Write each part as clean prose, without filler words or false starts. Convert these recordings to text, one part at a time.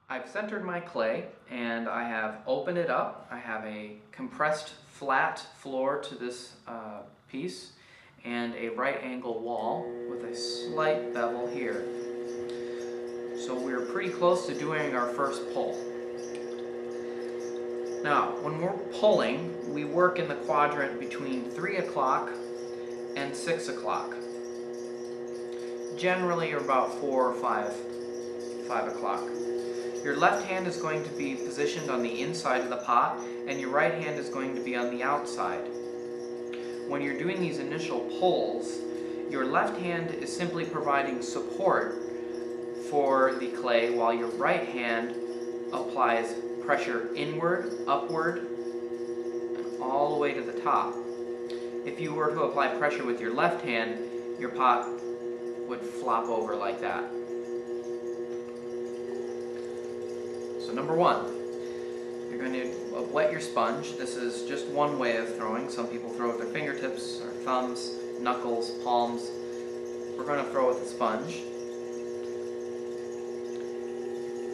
I've centered my clay and I have opened it up. I have a compressed flat floor to this piece and a right angle wall with a slight bevel here. So we're pretty close to doing our first pull. Now, when we're pulling, we work in the quadrant between 3 o'clock and 6 o'clock. Generally about 4 or 5 o'clock. Your left hand is going to be positioned on the inside of the pot, and your right hand is going to be on the outside. When you're doing these initial pulls, your left hand is simply providing support for the clay, while your right hand applies pressure inward, upward, and all the way to the top. If you were to apply pressure with your left hand, your pot would flop over like that. So number one, you're going to wet your sponge. This is just one way of throwing. Some people throw with their fingertips or thumbs, knuckles, palms. We're going to throw with a sponge.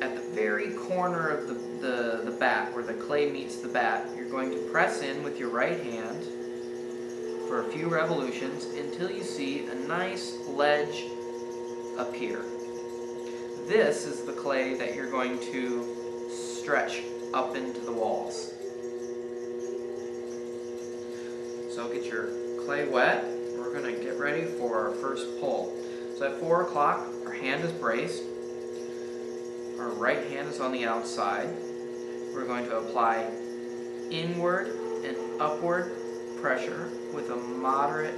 At the very corner of the bat, where the clay meets the bat, you're going to press in with your right hand for a few revolutions until you see a nice ledge appear. This is the clay that you're going to stretch up into the walls. So get your clay wet. We're going to get ready for our first pull. So at 4 o'clock, our hand is braced. Our right hand is on the outside. We're going to apply inward and upward pressure with a moderate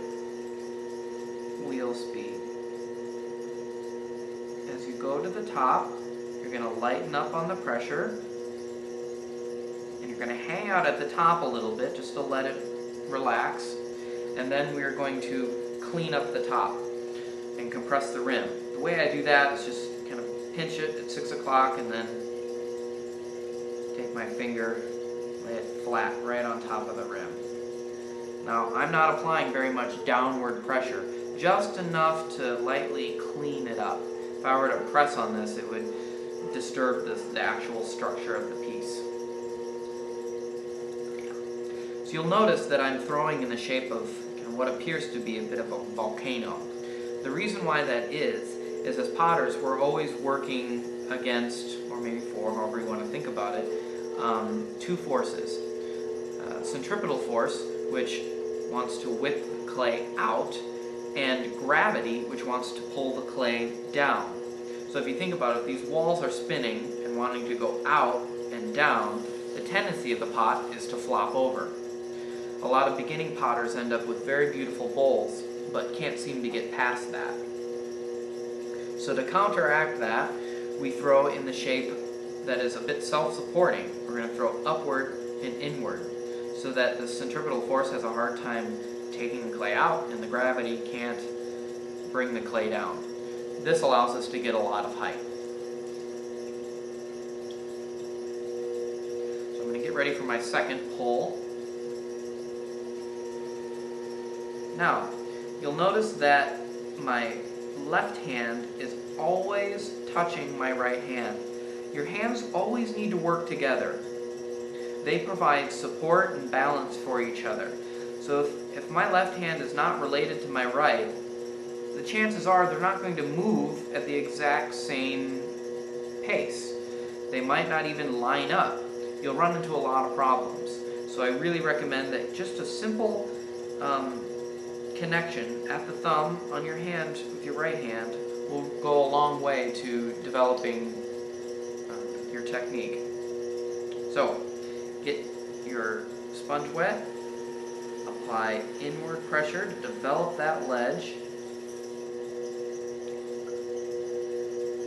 wheel speed. As you go to the top, you're going to lighten up on the pressure, and you're going to hang out at the top a little bit just to let it relax, and then we're going to clean up the top and compress the rim. The way I do that is just kind of pinch it at 6 o'clock and then take my finger, lay it flat right on top of the rim. Now, I'm not applying very much downward pressure, just enough to lightly clean it up. If I were to press on this, it would disturb the actual structure of the piece. So you'll notice that I'm throwing in the shape of what appears to be a bit of a volcano. The reason why that is as potters, we're always working against, or maybe for, however you want to think about it, two forces. Centripetal force, which wants to whip the clay out, and gravity, which wants to pull the clay down. So if you think about it, these walls are spinning and wanting to go out and down. The tendency of the pot is to flop over. A lot of beginning potters end up with very beautiful bowls, but can't seem to get past that. So to counteract that, we throw in the shape that is a bit self-supporting. We're going to throw upward and inward, so that the centripetal force has a hard time taking the clay out, and the gravity can't bring the clay down. This allows us to get a lot of height. So I'm going to get ready for my second pull. Now, you'll notice that my left hand is always touching my right hand. Your hands always need to work together. They provide support and balance for each other. So if my left hand is not related to my right, the chances are they're not going to move at the exact same pace. They might not even line up. You'll run into a lot of problems. So I really recommend that just a simple connection at the thumb on your hand with your right hand will go a long way to developing your technique. So get your sponge wet, apply inward pressure to develop that ledge.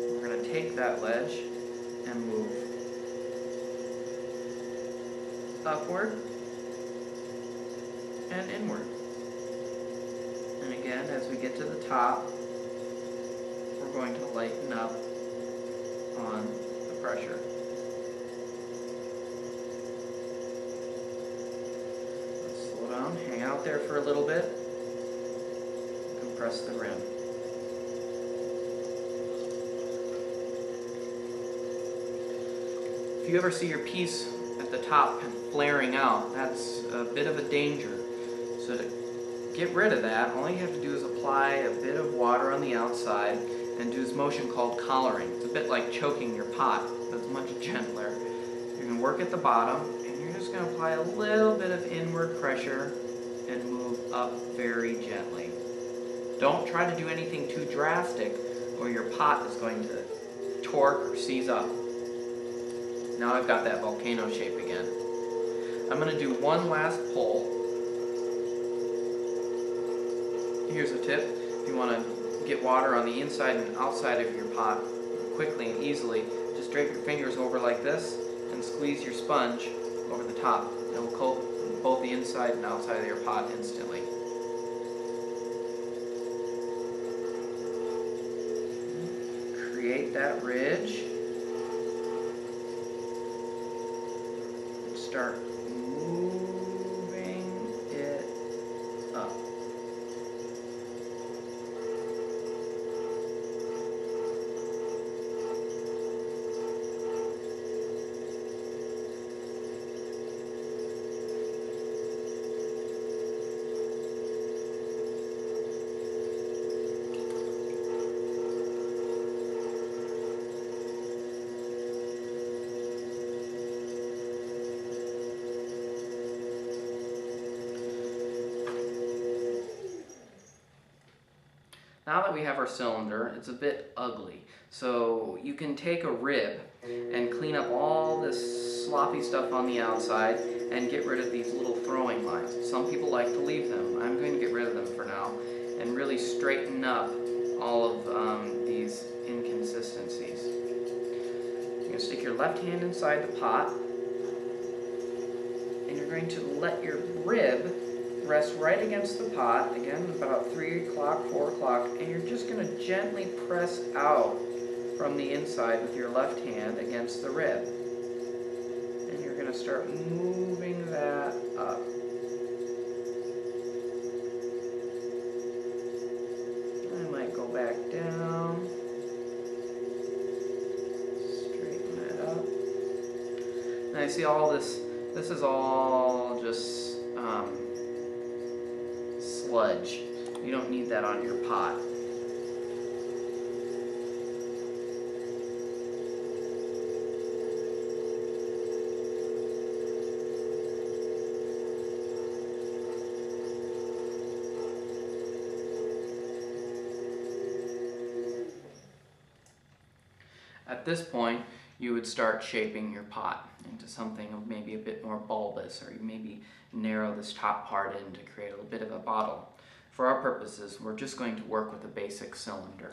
We're going to take that ledge and move upward and inward. And again, as we get to the top, we're going to lighten up on the pressure. Let's slow down, hang out there for a little bit, compress the rim. If you ever see your piece at the top kind of flaring out, that's a bit of a danger. So to get rid of that, all you have to do is apply a bit of water on the outside and do this motion called collaring. It's a bit like choking your pot, but it's much gentler. You're going to work at the bottom, and you're just going to apply a little bit of inward pressure and move up very gently. Don't try to do anything too drastic, or your pot is going to torque or seize up. Now I've got that volcano shape again. I'm going to do one last pull. Here's a tip. If you want to get water on the inside and outside of your pot quickly and easily, just drape your fingers over like this and squeeze your sponge over the top. It'll coat both the inside and outside of your pot instantly. Create that ridge. Start moving it up. Now that we have our cylinder, it's a bit ugly. So you can take a rib and clean up all this sloppy stuff on the outside and get rid of these little throwing lines. Some people like to leave them. I'm going to get rid of them for now and really straighten up all of these inconsistencies. You're going to stick your left hand inside the pot, and you're going to let your rib rest right against the pot, again about 3 o'clock, 4 o'clock, and you're just going to gently press out from the inside with your left hand against the rib. And you're going to start moving that up. I might go back down, straighten that up. And I see all this is all just sludge. You don't need that on your pot. At this point, you would start shaping your pot into something of maybe a bit more bulbous, or you maybe narrow this top part in to create a little bit of a bottle. For our purposes, we're just going to work with a basic cylinder.